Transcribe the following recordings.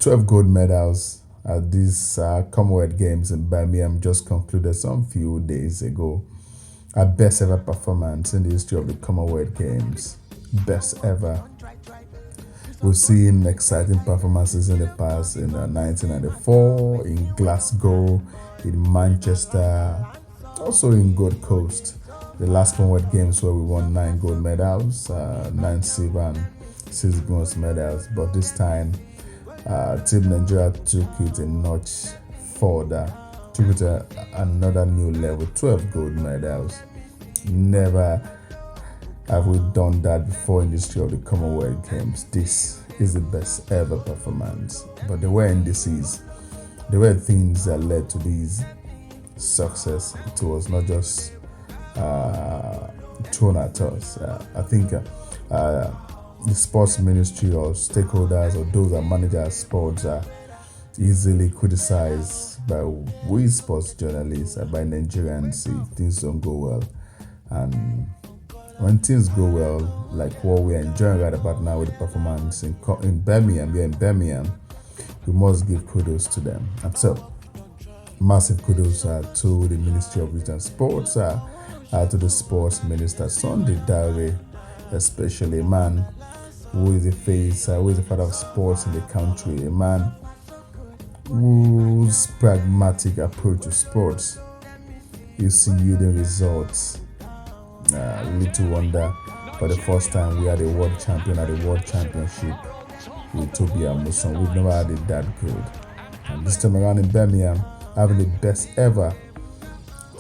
12 gold medals at these Commonwealth Games in Birmingham just concluded some few days ago. Our best ever performance in the history of the Commonwealth Games. Best ever. We've seen exciting performances in the past in 1994, in Glasgow, in Manchester, also in Gold Coast. The last Commonwealth Games where we won 9 gold medals, 9 silver and 6 bronze medals. But this time, Team Nigeria took it a notch further, took it to another new level, 12 gold medals. Never have we done that before in the history of the Commonwealth Games. This is the best ever performance. But there were indices, there were things that led to this success. It was not just thrown at us. I think the sports ministry or stakeholders or those that manage our sports are easily criticized by we sports journalists and by Nigerians if things don't go well. And when things go well, like what we're enjoying right about now with the performance in Birmingham, we in Birmingham, we must give kudos to them. And so, massive kudos to the Ministry of Youth and Sports, to the Sports Minister Sunday Dare, especially a man who is the face, who is the father of sports in the country, a man whose pragmatic approach to sports you see yielding results. Little wonder, for the first time we had a world champion at the World Championship with Toby Amuson. We've never had it that good. And this time around in Birmingham, having the best ever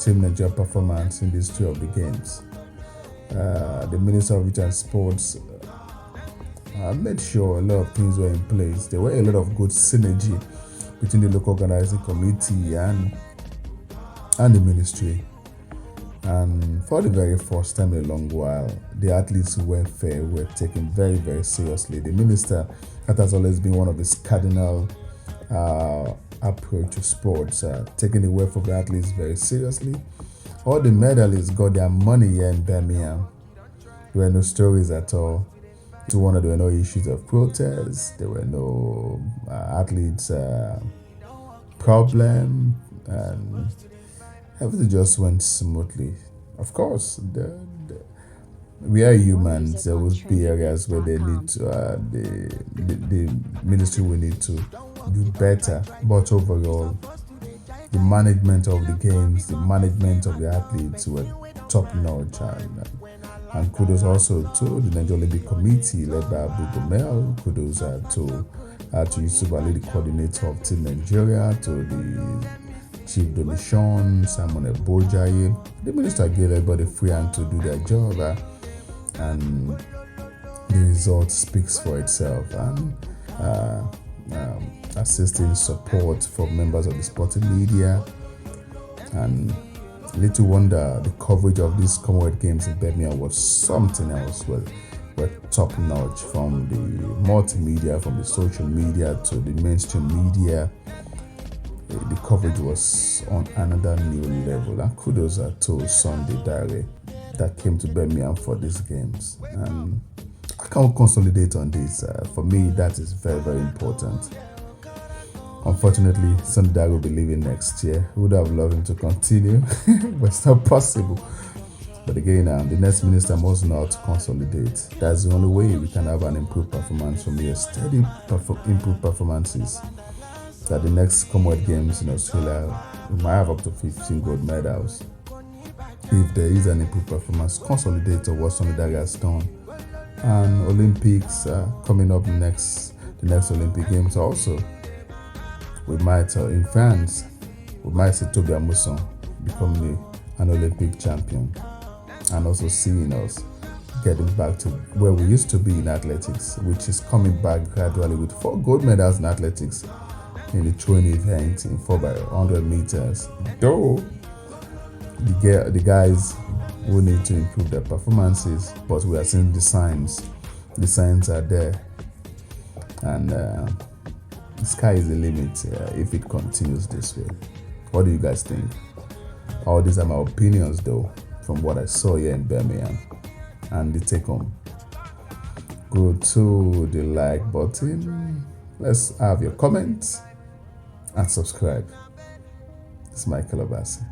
Team Nigeria performance in the history of the games. The Minister of Youth and Sports made sure a lot of things were in place. There were a lot of good synergy between the local organizing committee and the ministry. And for the very first time in a long while, the athletes' welfare were taken very, very seriously. The minister, that has always been one of his cardinal approach to sports, taking the welfare of the athletes very seriously. All the medalists got their money here in Birmingham. There were no stories at all. To one, there were no issues of protest. There were no athletes problem, and everything just went smoothly. Of course, we are humans. There will be areas where they need to, the ministry will need to do better. But overall, the management of the games, the management of the athletes were top notch. And kudos also to the Nigeria Olympic Committee led by Abu Gomel. Kudos to Yusuf Ali, the coordinator of Team Nigeria, to the Chief Domitian, Simon Ebojaye. The minister gave everybody free hand to do their job, and the result speaks for itself. And assisting support for members of the sporting media, and little wonder the coverage of these Commonwealth Games in Birmingham was something else. Were top notch, from the multimedia, from the social media to the mainstream media. The coverage was on another new level, and kudos to Sunday Dare that came to Birmingham for these games. And I can't consolidate on this. For me, that is very, very important. Unfortunately, Sunday Dare will be leaving next year. We would have loved him to continue, but it's not possible. But again, the next minister must not consolidate. That's the only way we can have an improved performance from here. Steady improved performances. That the next Commonwealth Games in Australia, we might have up to 15 gold medals. If there is an improved performance, consolidate what Sunday Dare has done. And Olympics coming up next, the next Olympic Games also. We might, in France, we might see Toby Amuson becoming an Olympic champion, and also seeing us getting back to where we used to be in athletics, which is coming back gradually with 4 gold medals in athletics in the throwing event in 4x100 meters. Though the guys will need to improve their performances, but we are seeing the signs. The signs are there, and the sky is the limit if it continues this way. What do you guys think? All these are my opinions, though, from what I saw here in Birmingham. And the take home, go to the like button, Let's have your comments and subscribe. It's Michael Obasi.